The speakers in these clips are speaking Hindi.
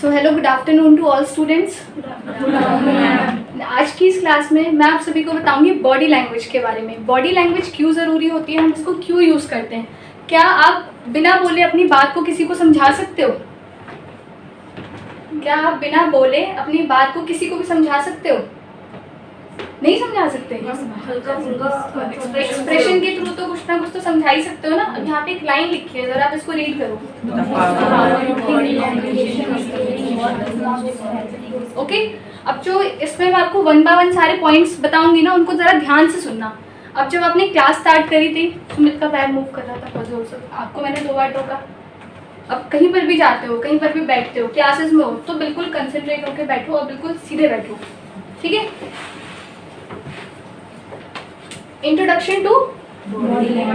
So hello, good afternoon to all students. आज की इस क्लास में मैं आप सभी को बताऊंगी बॉडी लैंग्वेज के बारे में। बॉडी लैंग्वेज क्यों ज़रूरी होती है, हम इसको क्यों यूज़ करते हैं। क्या आप बिना बोले अपनी बात को किसी को समझा सकते हो? क्या आप बिना बोले अपनी बात को किसी को भी समझा सकते हो? नहीं समझा सकते। एक्सप्रेशन के थ्रू तो कुछ ना कुछ तो समझा ही सकते हो ना। अब यहाँ पे एक लाइन लिखी है, जरा आप इसको रीड करो। ओके, अब जो इसमें मैं आपको वन बाय वन सारे पॉइंट्स बताऊंगी ना, उनको जरा ध्यान से सुनना। अब जब आपने क्लास स्टार्ट करी थी, सुमित का पैर मूव कर रहा था बहुत जोर से, आपको मैंने 2 बार टोका। अब कहीं पर भी जाते हो, कहीं पर भी बैठते हो, क्लासेस में हो, तो बिल्कुल कंसंट्रेट होकर बैठो और बिल्कुल सीधे बैठो, ठीक है। Introduction to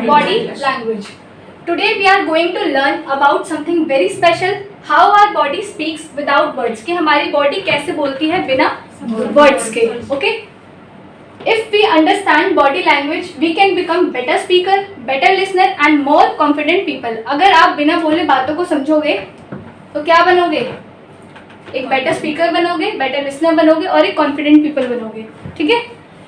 body language. Today we are going to learn about something very special. How our body speaks without words. कि हमारी बॉडी कैसे बोलती है बिना words के. Okay? If we understand body language, we can become better speaker, better listener, and more confident people. अगर आप बिना बोले बातों को समझोगे, तो क्या बनोगे? एक better speaker बनोगे, better listener बनोगे और एक confident people बनोगे. ठीक है?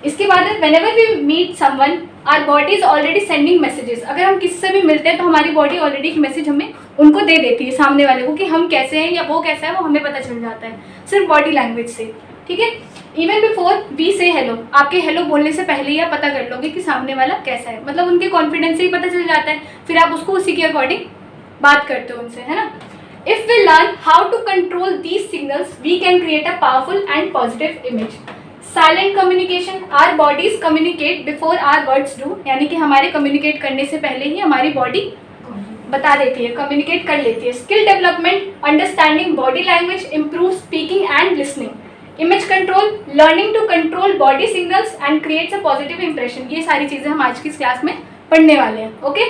इसके बाद whenever we meet someone, our body is already sending messages. अगर हम किसी से भी मिलते हैं तो हमारी बॉडी ऑलरेडी एक मैसेज हमें उनको दे देती है, सामने वाले को, कि हम कैसे हैं या वो कैसा है, वो हमें पता चल जाता है सिर्फ बॉडी लैंग्वेज से, ठीक है। इवन बिफोर वी से हेलो, आपके हेलो बोलने से पहले ही आप पता कर लोगे कि सामने वाला कैसा है, मतलब उनके कॉन्फिडेंस से ही पता चल जाता है, फिर आप उसको उसी के अकॉर्डिंग बात करते हो उनसे, है ना। If we learn how to control these signals, we can create a powerful and positive image. Silent communication, our bodies communicate before our words do, यानी कि हमारे कम्युनिकेट करने से पहले ही हमारी बॉडी बता देती है, कम्युनिकेट कर लेती है। Skill development, understanding body language, improve speaking and listening. Image control, learning to control body signals and creates a positive impression. ये सारी चीजें हम आज की इस क्लास में पढ़ने वाले हैं। Okay,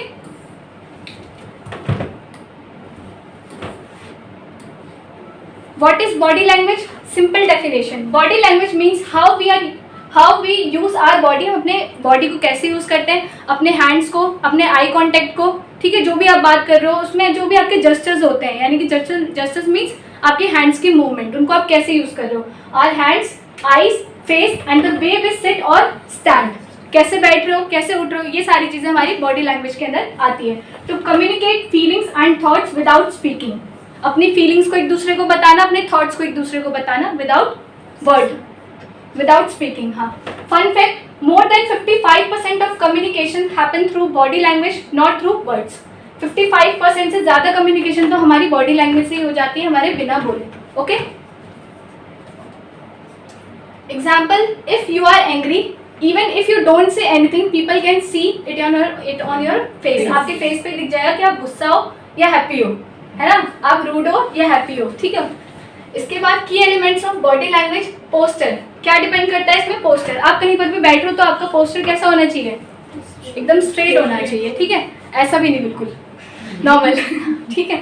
what is body language? Simple definition. Body language means how we use our body. हम अपने बॉडी को कैसे यूज करते हैं, अपने हैंड्स को, अपने आई कांटेक्ट को, ठीक है। जो भी आप बात कर रहे हो उसमें जो भी आपके जस्चर्स होते हैं, यानी कि जस्चर्स मीन्स आपके हैंड्स की मूवमेंट, उनको आप कैसे यूज कर रहे हो। Our hands, eyes, face and the way we sit और स्टैंड, कैसे बैठ रहे हो, कैसे उठ रहे हो, ये सारी चीजें हमारी बॉडी लैंग्वेज के अंदर आती है। To communicate feelings and thoughts without speaking, अपनी फीलिंग्स को एक दूसरे को बताना, अपने थॉट्स को एक दूसरे को बताना विदाउट वर्ड, विदाउट स्पीकिंग। हाँ, fun fact, more than 55% of communication happen through body language, not through words. 55% से ज्यादा कम्युनिकेशन तो हमारी बॉडी लैंग्वेज से ही हो जाती है, हमारे बिना बोले। Okay, example, if you are angry, even if you don't say anything, people can see it on your face. आपके फेस पे दिख जाएगा कि आप गुस्सा हो या हैप्पी हो, है ना, आप रूड हो या हैप्पी हो, ठीक है। इसके बाद की elements of body language, poster, क्या डिपेंड करता है इसमें, पोस्टर। आप कहीं पर भी बैठ रहे हो तो आपका पोस्टर कैसा होना चाहिए, एकदम स्ट्रेट होना चाहिए, ठीक है, ऐसा भी नहीं, बिल्कुल नॉर्मल, ठीक है।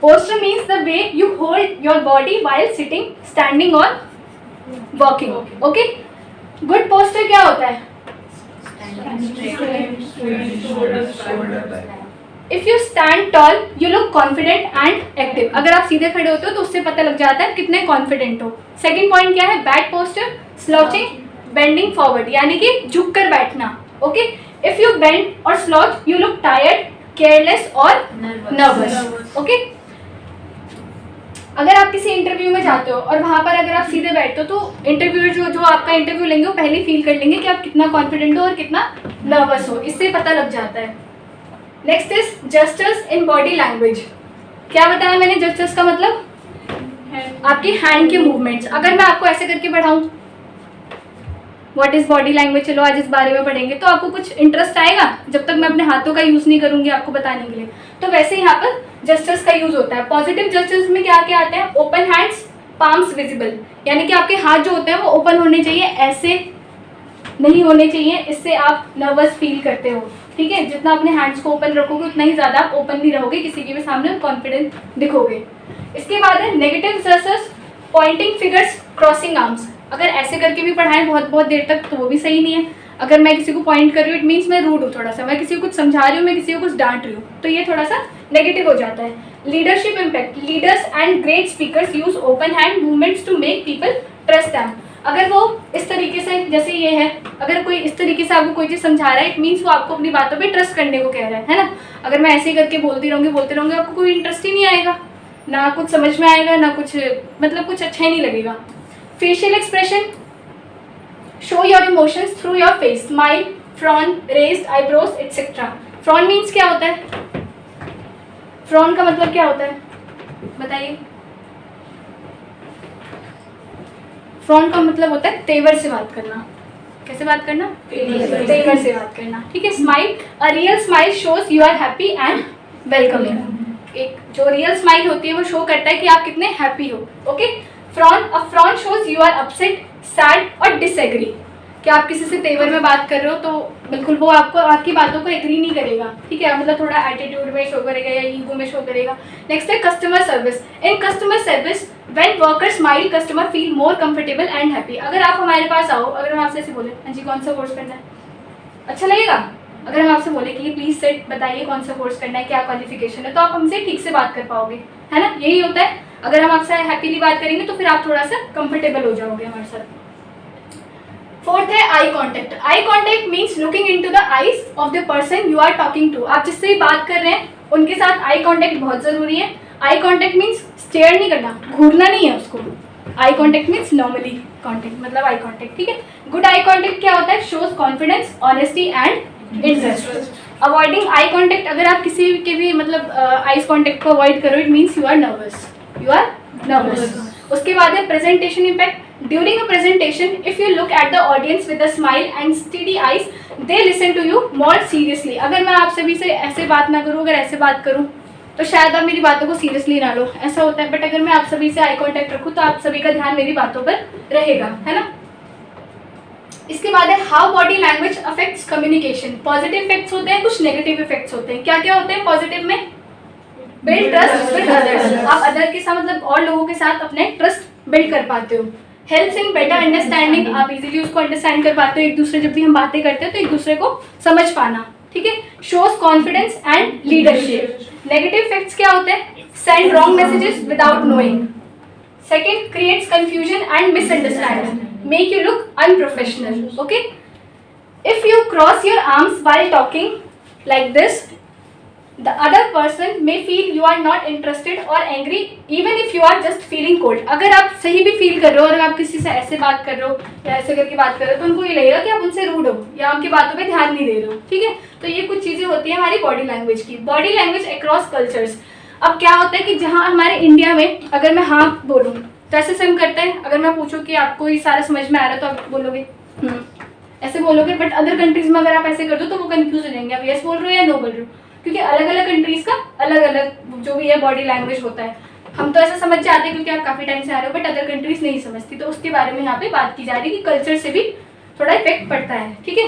Poster means the way you hold your body while sitting, standing और वॉकिंग। ओके, गुड पोस्टर क्या होता है, if you stand toll you look confident and active. अगर आप सीधे खड़े होते हो तो उससे पता लग जाता है कितने कॉन्फिडेंट हो। सेकंड पॉइंट क्या है, बैड पोस्टर, स्लॉचिंग, बेंडिंग फॉरवर्ड, यानी कि झुक कर बैठना। ओके, इफ यू बेंड और स्लॉच यू लुक टायर्ड, केयरलेस और नर्वस। ओके, अगर आप किसी इंटरव्यू में जाते हो और वहां पर अगर आप सीधे बैठते हो तो इंटरव्यूअर जो आपका इंटरव्यू लेंगे वो पहले फील कर लेंगे कि आप कितना कॉन्फिडेंट हो और कितना नर्वस हो, इससे पता लग जाता है। Next is gestures in body language. क्या बताया मैंने, जस्चर्स का मतलब आपके हैंड के मूवमेंट्स। अगर मैं आपको ऐसे करके बढ़ाऊं, व्हाट इज बॉडी लैंग्वेज, चलो आज इस बारे में पढ़ेंगे, तो आपको कुछ इंटरेस्ट आएगा जब तक मैं अपने हाथों का यूज नहीं करूंगी आपको बताने के लिए। तो वैसे यहाँ पर जस्चर्स का यूज होता है। पॉजिटिव जस्चर्स में क्या क्या आते हैं, ओपन हैंड्स, पाम्स विजिबल, यानी कि आपके हाथ जो होते हैं वो ओपन होने चाहिए, ऐसे नहीं होने चाहिए, इससे आप नर्वस फील करते हो, ठीक है। जितना अपने हैंड्स को ओपन रखोगे उतना ही ज्यादा आप ओपनली रहोगे, किसी के भी सामने कॉन्फिडेंट दिखोगे। इसके बाद है negative gestures, pointing fingers, crossing arms. अगर ऐसे करके भी पढ़ाएं बहुत देर तक तो वो भी सही नहीं है। अगर मैं किसी को पॉइंट कर रही हूँ इट मीन्स मैं रूड हूँ थोड़ा सा, मैं किसी को कुछ समझा रही हूँ, मैं किसी को कुछ डांट रही हूँ, तो ये थोड़ा सा नेगेटिव हो जाता है। Leadership impact, leaders and great speakers use open hand movements to make people trust them. अगर वो इस तरीके से, जैसे ये है, अगर कोई इस तरीके से आपको कोई चीज़ समझा रहा है, इट मीन्स वो आपको अपनी बातों पे ट्रस्ट करने को कह रहा है ना। अगर मैं ऐसे ही करके बोलती रहूँगी आपको कोई इंटरेस्ट ही नहीं आएगा, ना कुछ समझ में आएगा, ना कुछ मतलब कुछ अच्छा ही नहीं लगेगा। Facial expression, show your emotions through your face, smile, frown, raised eyebrows etcetera. Frown means क्या होता है? फ्रॉन का मतलब क्या होता है बताइए? फ्रॉन का मतलब होता है तेवर से बात करना। कैसे बात करना? तेवर से बात करना, ठीक है। Smile, a real smile shows you are happy and welcoming. एक जो रियल स्माइल होती है वो शो करता है कि आप कितने हैप्पी हो, okay. Frown, a frown shows you are upset, sad और डिसएग्री। कि आप किसी से तेवर में बात कर रहे हो तो बिल्कुल वो आपको आपकी बातों को एग्री नहीं करेगा, ठीक है, मतलब थोड़ा एटीट्यूड में शो करेगा या ईगो में शो करेगा। नेक्स्ट है customer service. In customer service when worker smile customer feel more comfortable and happy. अगर आप हमारे पास आओ, अगर हम आपसे ऐसे बोले, हाँ जी कौन सा कोर्स करना है, अच्छा लगेगा? अगर हम आपसे बोले कि प्लीज सेट बताइए कौन सा कोर्स करना है, क्या क्वालिफिकेशन है, तो आप हमसे ठीक से बात कर पाओगे, है ना। यही होता है, अगर हम आपसे हैप्पीली बात करेंगे तो फिर आप थोड़ा सा कंफर्टेबल हो जाओगे हमारे साथ। फोर्थ है eye contact. Eye contact means looking into the eyes of the person you are talking to. आप जिससे बात कर रहे हैं उनके साथ आई कॉन्टेक्ट बहुत जरूरी है। आई कॉन्टेक्ट मीन्स स्टेयर नहीं करना, घूरना नहीं है उसको। आई कॉन्टेक्ट मीन्स नॉर्मली कॉन्टेक्ट, मतलब आई कॉन्टेक्ट, ठीक है। गुड आई कॉन्टेक्ट क्या होता है? Shows confidence, honesty and interest. Avoiding eye contact, अगर आप किसी के भी मतलब आईज कॉन्टेक्ट को अवॉइड करो, it means you are nervous, you are nervous. उसके बाद है presentation impact. During a presentation, if you look at the audience with a smile and steady eyes, they listen to you more seriously. अगर मैं आप सभी से ऐसे बात ना करूँ, अगर ऐसे बात करूँ तो शायद आप मेरी बातों को सीरियसली ना लो, ऐसा होता है। बट अगर मैं आप सभी से आई कॉन्टैक्ट रखूँ तो आप सभी का ध्यान मेरी बातों पर रहेगा, है ना। इसके बाद है how body language affects communication. Positive effects होते हैं, कुछ नेगेटिव इफेक्ट्स होते हैं। क्या क्या होते हैं पॉजिटिव में? बिल्ड ट्रस्ट विद अदर्स, आप अदर के साथ मतलब और लोगों के साथ अपने ट्रस्ट बिल्ड कर पाते हो। हेल्प्स इन बेटर अंडरस्टैंडिंग, आप इजीली उसको अंडरस्टैंड कर पाते हो, एक दूसरे जब भी हम बातें करते हैं तो एक दूसरे को समझ पाना, ठीक है। Shows confidence and leadership. Negative effects क्या होते हैं? Send wrong messages without knowing. Second, creates confusion and misunderstanding, make you look unprofessional, okay. If you cross your arms while talking like this, the other person may feel you are not interested or angry even if you are just feeling cold। अगर आप सही भी फील कर रहे हो और आप किसी से ऐसे बात कर रहे हो या ऐसे करके बात कर रहे हो तो उनको ये लगेगा कि आप उनसे रूड हो या उनकी बातों पे ध्यान नहीं दे रहे हो, ठीक है। तो ये कुछ चीज़ें होती हैं हमारी बॉडी लैंग्वेज की। Body language across cultures. अब क्या होता है कि जहाँ हमारे इंडिया में अगर मैं हाँ बोलूँ तो ऐसे सेम करते हैं। अगर मैं पूछूँ कि आपको ये सारा समझ में आ रहा है तो आप बोलोगे ऐसे बोलोगे। बट अदर कंट्रीज में अगर आप ऐसे कर दो तो वो कंफ्यूज हो जाएंगे, आप यस बोल रहे हो या नो बोल रहे हो, क्योंकि अलग अलग कंट्रीज का अलग अलग जो भी है बॉडी लैंग्वेज होता है। हम तो ऐसा समझ जाते हैं क्योंकि आप काफ़ी टाइम से आ रहे हो, बट अदर कंट्रीज नहीं समझती, तो उसके बारे में यहाँ पे बात की जा रही है कि कल्चर से भी थोड़ा इफेक्ट पड़ता है, ठीक है।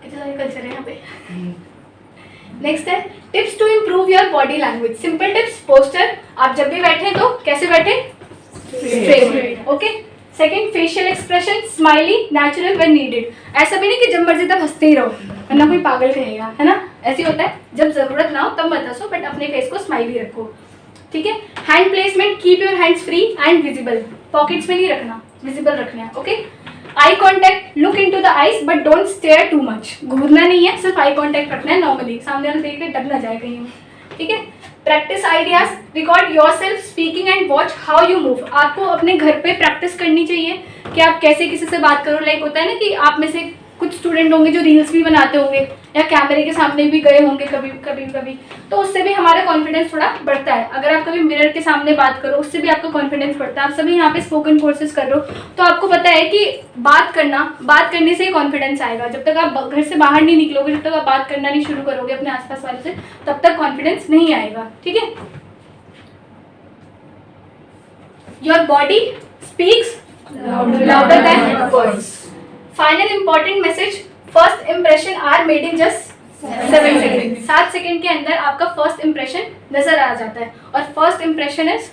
कितने सारे कल्चर है यहाँ पे। नेक्स्ट है tips to improve your body language. Simple tips. Posture, आप जब भी बैठे तो कैसे बैठे? Straight, okay. Second, facial expression, smiley, natural when needed. ऐसा भी नहीं कि जब मर्जी तब हंसते ही रहो वरना कोई पागल कहेगा, है ना। ऐसे होता है जब जरूरत ना हो तब मत हंसो, बट अपने फेस को स्माइली रखो, ठीक है। Hand placement, keep your hands free and visible. Pockets में नहीं रखना, विजिबल रखना है, okay. Eye contact, look into the eyes but don't stare too much. घूरना नहीं है, सिर्फ आई कॉन्टैक्ट रखना है नॉर्मली, सामने वाले देख के डर ना जाए कहीं, ठीक है। Practice ideas, record yourself speaking and watch how you move. आपको अपने घर पे प्रैक्टिस करनी चाहिए कि आप कैसे किसी से बात करो। लाइक होता है ना कि आप में से कुछ स्टूडेंट होंगे जो रील्स भी बनाते होंगे या कैमरे के सामने भी गए होंगे कभी कभी, तो उससे भी हमारा कॉन्फिडेंस थोड़ा बढ़ता है। अगर आप कभी मिरर के सामने बात करो उससे भी आपका कॉन्फिडेंस बढ़ता है। आप सभी यहाँ पे स्पोकन कोर्सेज कर रहे हो तो आपको पता है कि बात करने से ही कॉन्फिडेंस आएगा। जब तक आप घर से बाहर नहीं निकलोगे, जब तक आप बात करना नहीं शुरू करोगे अपने आसपास वाले से, तब तक कॉन्फिडेंस नहीं आएगा, ठीक है। Your body speaks louder than words। Final important message, first impression are made in just 7 second. 7 second के अंदर आपका फर्स्ट इंप्रेशन नजर आ जाता है और first impression is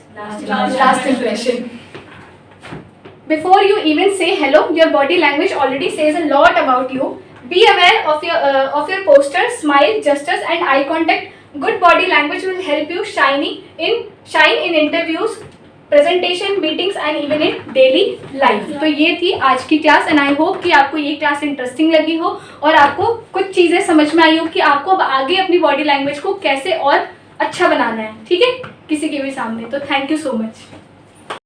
last impression. Before you even say hello, your body language already says a lot about you. Be aware of your posture, smile, gestures and eye contact Good body language will help you shine in interviews, presentation, meetings and even in daily life. तो ये थी आज की क्लास एंड आई होप कि आपको ये क्लास इंटरेस्टिंग लगी हो और आपको कुछ चीज़ें समझ में आई हो कि आपको अब आगे अपनी बॉडी लैंग्वेज को कैसे और अच्छा बनाना है, ठीक है, किसी के भी सामने। तो थैंक यू सो मच।